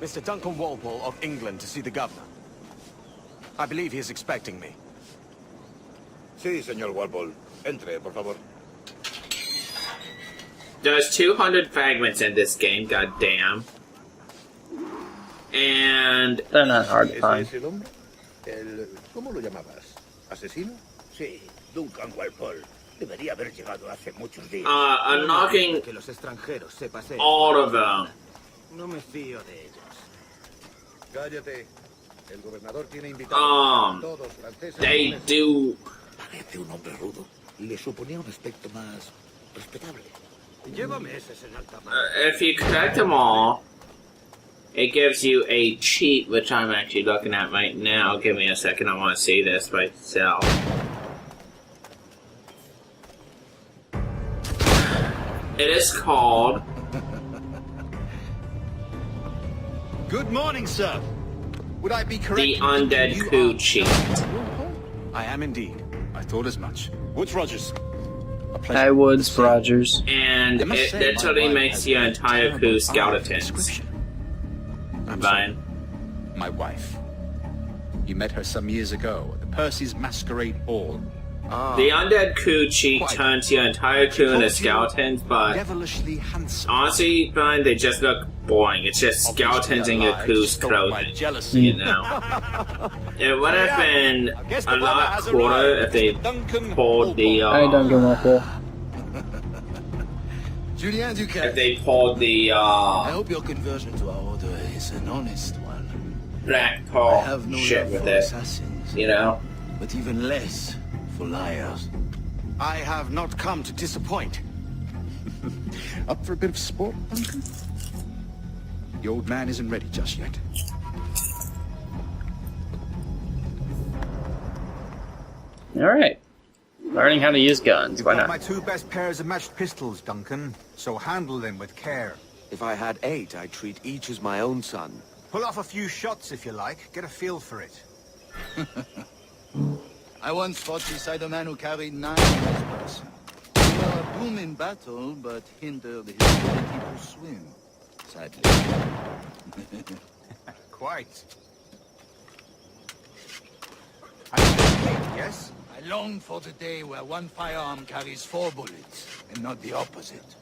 Mr. Duncan Walpole of England to see the governor. I believe he is expecting me. Sí, señor Walpole. Entre, por favor. There's 200 fragments in this game, goddamn. And they're not hard to find. ¿Ese es el hombre? ¿Cómo lo llamabas? ¿Asesino? Sí, Duncan Walpole. Debería haber llegado hace muchos días. I'm knocking Que los extranjeros se paseen. all of them. No me fío de ellos. Cállate. El gobernador tiene invitados. Todos franceses. They do. Parece un hombre rudo. Le suponía un aspecto más respetable. Llévame ese en alta mar. If you collect them all, it gives you a cheat, which I'm actually looking at right now. Give me a second, I want to see this myself. It is called... Good morning, sir. Would I be correct? The Undead Coup cheat. I am indeed. I thought as much. Woods Rogers. I Woods Rogers. And it literally makes your entire coup skeletons. Fine. My wife. You met her some years ago at the Percy's Masquerade Ball. The Undead Coup cheat turns your entire coup into skeletons, but Devilishly handsome. honestly, Brian, they just look boring. It's just skeletons in your coup's clothing, you know? It would have been a lot cooler if they pulled the, I don't give a fuck. Julien Duquesne. if they pulled the, I hope your conversion to our order is an honest one. Black I Paul have no shit love with for it, assassins, you know? but even less for liars. I have not come to disappoint. Up for a bit of sport, Duncan? The old man isn't ready just yet. Alright. Learning how to use guns. You've Why got not? my two best pairs of matched pistols, Duncan, so handle them with care. If I had 8, I'd treat each as my own son. Pull off a few shots if you like, get a feel for it. I once fought beside a man who carried 9 in his person. They were a boom in battle, but hindered his ability to swim. Sadly. Quite. I think, yes? I long for the day where one firearm carries 4 bullets, and not the opposite.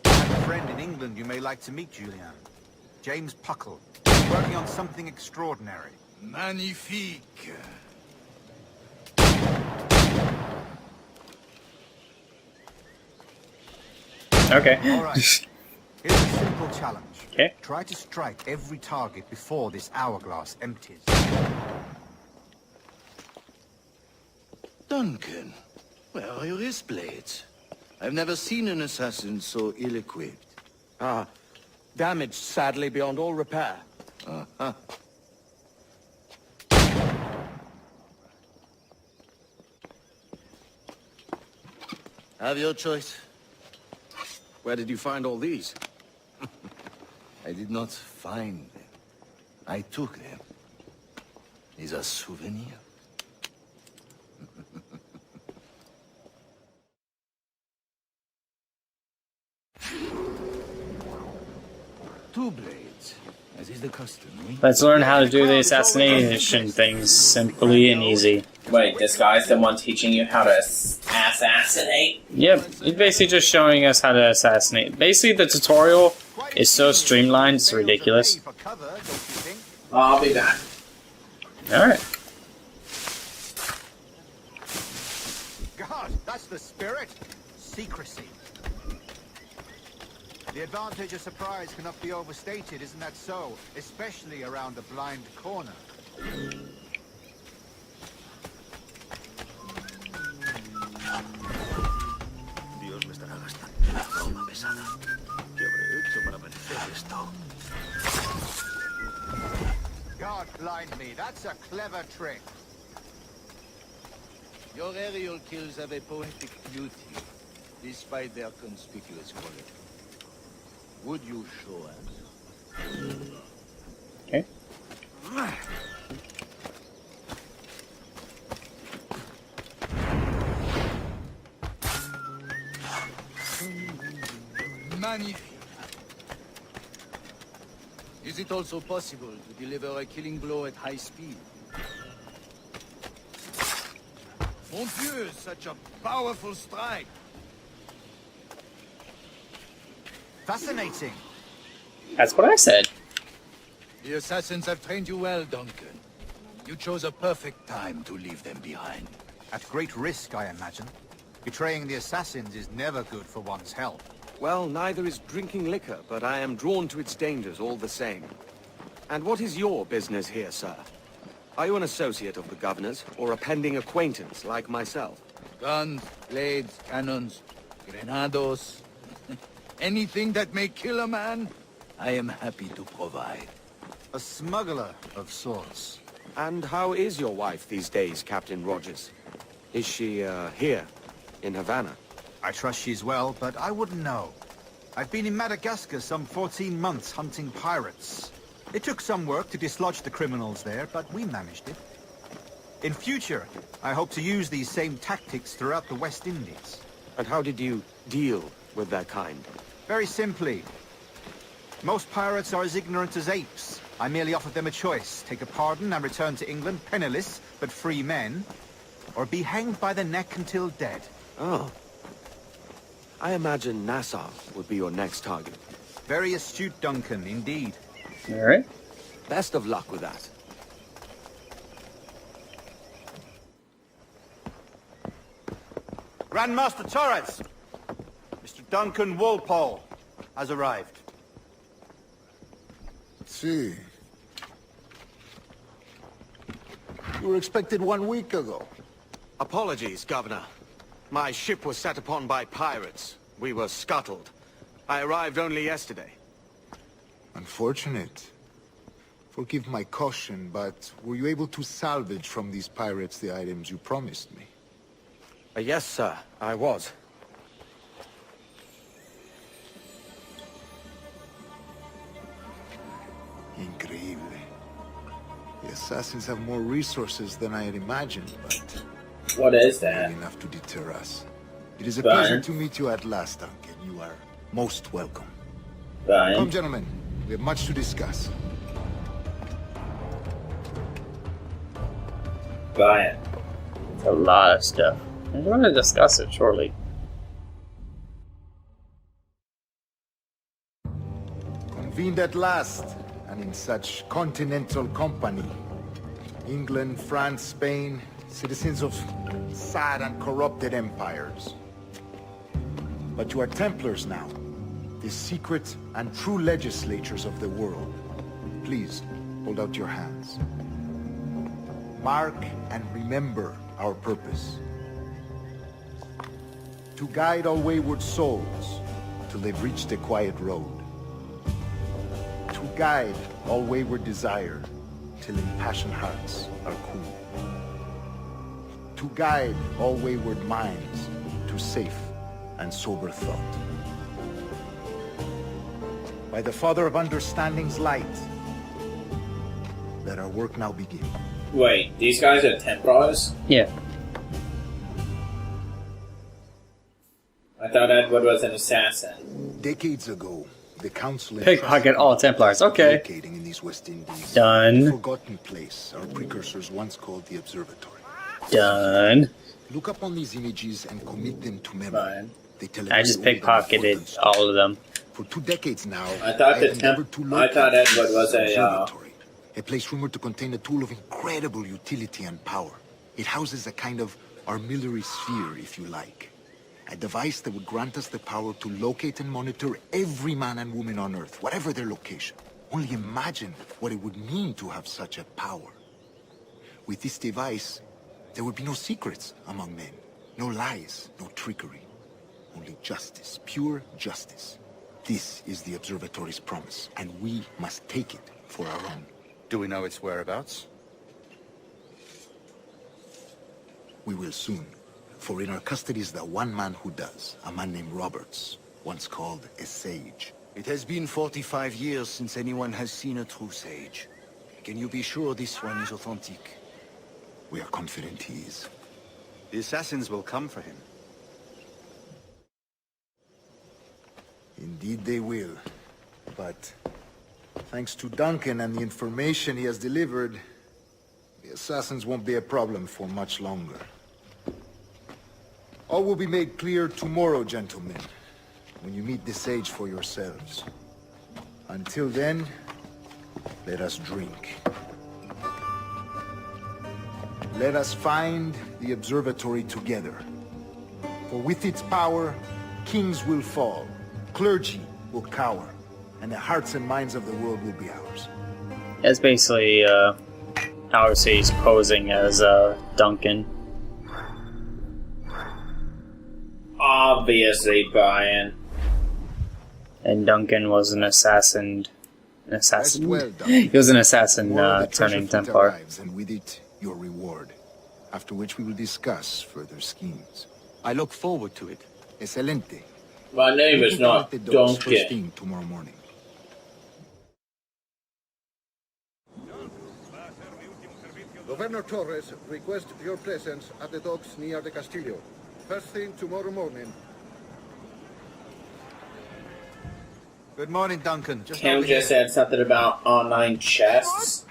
I have a friend in England you may like to meet, Julien. James Puckle. He's working on something extraordinary. Magnifique. Okay. All right. Here's a simple challenge. Okay. Try to strike every target before this hourglass empties. Duncan, where are your wrist blades? I've never seen an assassin so ill-equipped. Damaged, sadly, beyond all repair. Uh-huh. Have your choice. Where did you find all these? I did not find them. I took them. Is a souvenir. Two blades, as is the custom. Let's learn how to do the assassination things simply and easy. Wait, this guy's the one teaching you how to assassinate? Yep, he's basically just showing us how to assassinate. Basically, the tutorial is so streamlined, it's ridiculous. For cover, don't you think? I'll be back. Alright. God, that's the spirit. Secrecy. The advantage of surprise cannot be overstated, isn't that so? Especially around a blind corner. Dios me estará gastando una broma pesada. ¿Qué habré hecho para merecer esto? God blind me, that's a clever trick. Your aerial kills have a poetic beauty, despite their conspicuous quality. Would you show us? Okay. Magnifique. is it also possible to deliver a killing blow at high speed? Mon Dieu, such a powerful strike! Fascinating. That's what I said. The assassins have trained you well, Duncan. You chose a perfect time to leave them behind. At great risk, I imagine. Betraying the assassins is never good for one's health. Well, neither is drinking liquor, but I am drawn to its dangers all the same. And what is your business here, sir? Are you an associate of the governor's, or a pending acquaintance like myself? Guns, blades, cannons, grenados. Anything that may kill a man, I am happy to provide. A smuggler of sorts. And how is your wife these days, Captain Rogers? Is she, here, in Havana? I trust she's well, but I wouldn't know. I've been in Madagascar some 14 months hunting pirates. It took some work to dislodge the criminals there, but we managed it. In future, I hope to use these same tactics throughout the West Indies. And how did you deal with that kind? Very simply. Most pirates are as ignorant as apes. I merely offered them a choice. Take a pardon and return to England penniless, but free men. Or be hanged by the neck until dead. Oh. I imagine Nassau would be your next target. Very astute, Duncan, indeed. Alright. Best of luck with that. Grandmaster Torres! Mr. Duncan Walpole has arrived. See. You were expected 1 week ago. Apologies, Governor. My ship was set upon by pirates. We were scuttled. I arrived only yesterday. Unfortunate. Forgive my caution, but were you able to salvage from these pirates the items you promised me? Yes, sir, I was. Increíble. The assassins have more resources than I had imagined, but What is not that? enough to deter us. It is a Brian? pleasure to meet you at last, Duncan. You are most welcome. Come, Brian? gentlemen. We have much to discuss. Brian. It's a lot of stuff. I'm going to discuss it shortly. Convened at last, and in such continental company. England, France, Spain, citizens of sad and corrupted empires. But you are Templars now, the secret and true legislators of the world. Please, hold out your hands. Mark and remember our purpose. To guide all wayward souls till they've reached the quiet road. To guide all wayward desire till impassioned hearts are cool. To guide all wayward minds to safe and sober thought. By the Father of Understanding's light, let our work now begin. Wait, these guys are Templars? Yeah. I thought Edward was an assassin. Decades ago, the Council Pickpocket all Templars. Okay. locating in these West Indies. Done. A forgotten place our precursors once called the Observatory. Done. Look up on these images and commit them to memory. Fine. They tell I a just very old and pickpocketed important story. all of them. For 2 decades now, I thought I the have endeavored to I locate thought Edward this was a, observatory, a place rumored to contain a tool of incredible utility and power. It houses a kind of armillary sphere, if you like. A device that would grant us the power to locate and monitor every man and woman on Earth, whatever their location. Only imagine what it would mean to have such a power. With this device, there would be no secrets among men, no lies, no trickery. Only justice, pure justice. This is the observatory's promise, and we must take it for our own. Do we know its whereabouts? We will soon. For in our custody is the one man who does, a man named Roberts, once called a sage. It has been 45 years since anyone has seen a true sage. Can you be sure this one is authentic? We are confident he is. The assassins will come for him. Indeed they will. But Thanks to Duncan and the information he has delivered, the assassins won't be a problem for much longer. All will be made clear tomorrow, gentlemen, when you meet the sage for yourselves. Until then, let us drink. Let us find the observatory together. For with its power, kings will fall, clergy will cower, and the hearts and minds of the world will be ours. That's basically, obviously he's posing as, Duncan. Obviously, Brian. And Duncan was an assassin. Well done. He was an assassin, Tomorrow the treasure turning fleet Templar. arrives, and with it, your reward. After which we will discuss further schemes. I look forward to it. Excelente. My name is Meet not at the docks first Duncan. thing tomorrow morning. Governor Torres requests your presence at the docks near the Castillo. First thing tomorrow morning. Good morning, Duncan. Just Cam over just here. said something about online chests.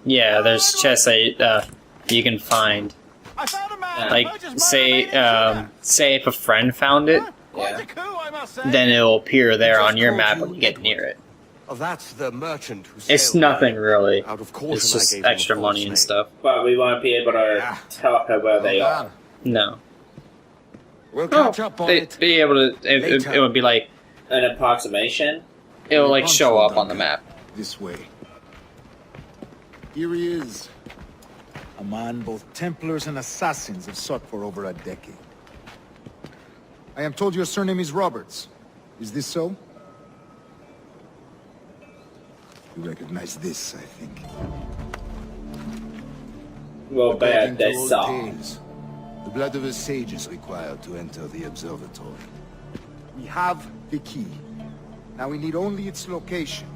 Yeah, there's chests that you can find. I found a man. Like, say if a friend found it, Yeah. then it'll appear there on your map when you get near it. Oh, that's the merchant who It's sailed nothing really. out of caution. It's I just gave him a extra false money and name. stuff. But we won't be able to tell her where they are. No. We'll catch up on They'd it. be able to. It would be like An approximation? it'll like show up on the map. This way. Here he is. A man both Templars and assassins have sought for over a decade. I am told your surname is Roberts. Is this so? You recognize this, I think. Well, According bad, to they old saw. tales, the blood of a sage is required to enter the observatory. We have the key. Now we need only its location.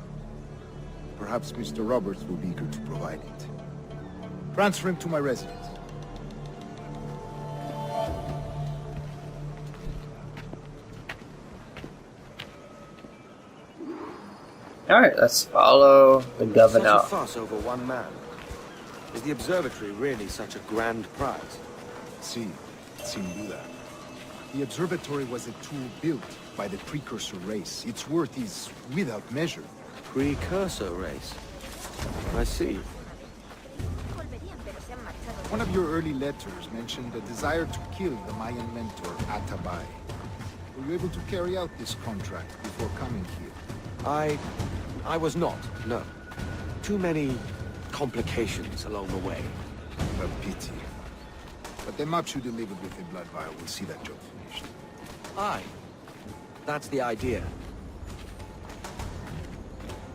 Perhaps Mr. Roberts will be eager to provide it. Transfer him to my residence. Alright, let's follow the Such governor. a fuss over one man. Is the observatory really such a grand prize? See, sin duda. The observatory was a tool built by the precursor race. Its worth is without measure. Precursor race. I see. One of your early letters mentioned a desire to kill the Mayan mentor, Atabay. Were you able to carry out this contract before coming here? I was not, no. Too many complications along the way. A pity. But the maps you delivered with the blood vial will see that job finished. Aye. That's the idea.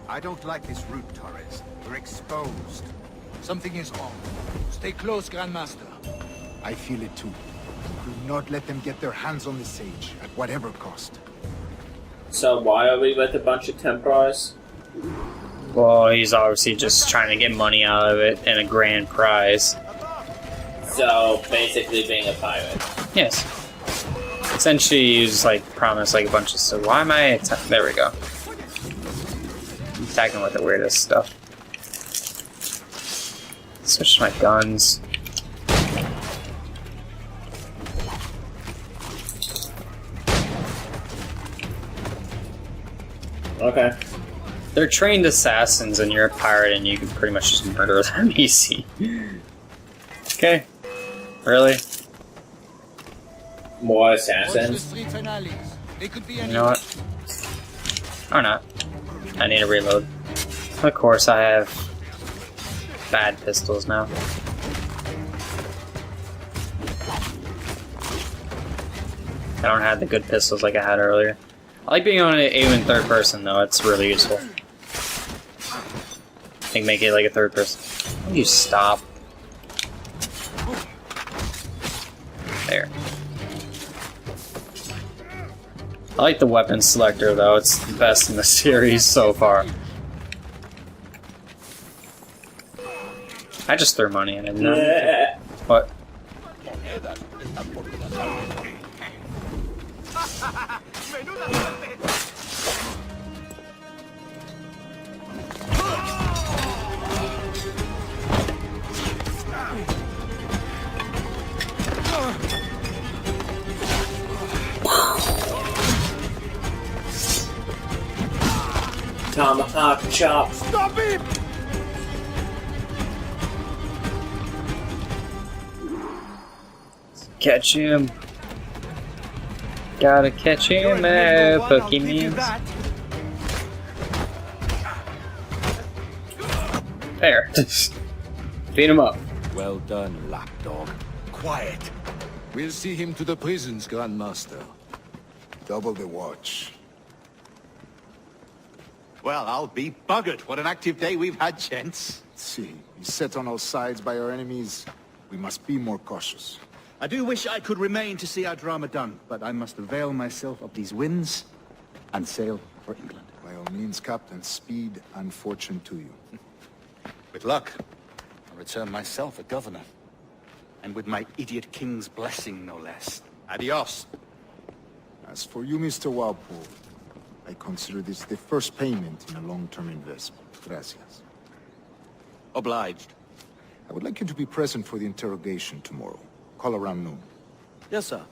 I don't like this route, Torres. We're exposed. Something is wrong. Stay close, Grandmaster. I feel it too. Do not let them get their hands on the sage, at whatever cost. So why are we with a bunch of Templars? Well, he's obviously just trying to get money out of it and a grand prize. So basically being a pirate. Yes. Essentially, he's like promised like a bunch of stuff. Why am I? There we go. Attacking with the weirdest stuff. Switch my guns. Okay. They're trained assassins, and you're a pirate, and you can pretty much just murder them easy. Okay. Really? More Watch the assassins? streets and alleys. They could be You any... know what? Or not. I need to reload. Of course, I have bad pistols now. I don't have the good pistols like I had earlier. I like being able to aim in third person, though. It's really useful. I think make it like a third person. How do you stop? There. I like the weapon selector, though. It's the best in the series so far. I just threw money at him. No. What? chop. Stop him! Catch him. Gotta catch him, Pokemon. There. Beat him up. Well done, lapdog. Quiet. We'll see him to the prisons, Grandmaster. Double the watch. Well, I'll be buggered. What an active day we've had, gents. See, he's set on all sides by our enemies. We must be more cautious. I do wish I could remain to see our drama done, but I must avail myself of these winds and sail for England. By all means, Captain, speed and fortune to you. With luck, I'll return myself a governor. And with my idiot king's blessing, no less. Adios. As for you, Mr. Walpole, I consider this the first payment in a long-term investment. Gracias. Obliged. I would like you to be present for the interrogation tomorrow. Call around noon. Yes, sir.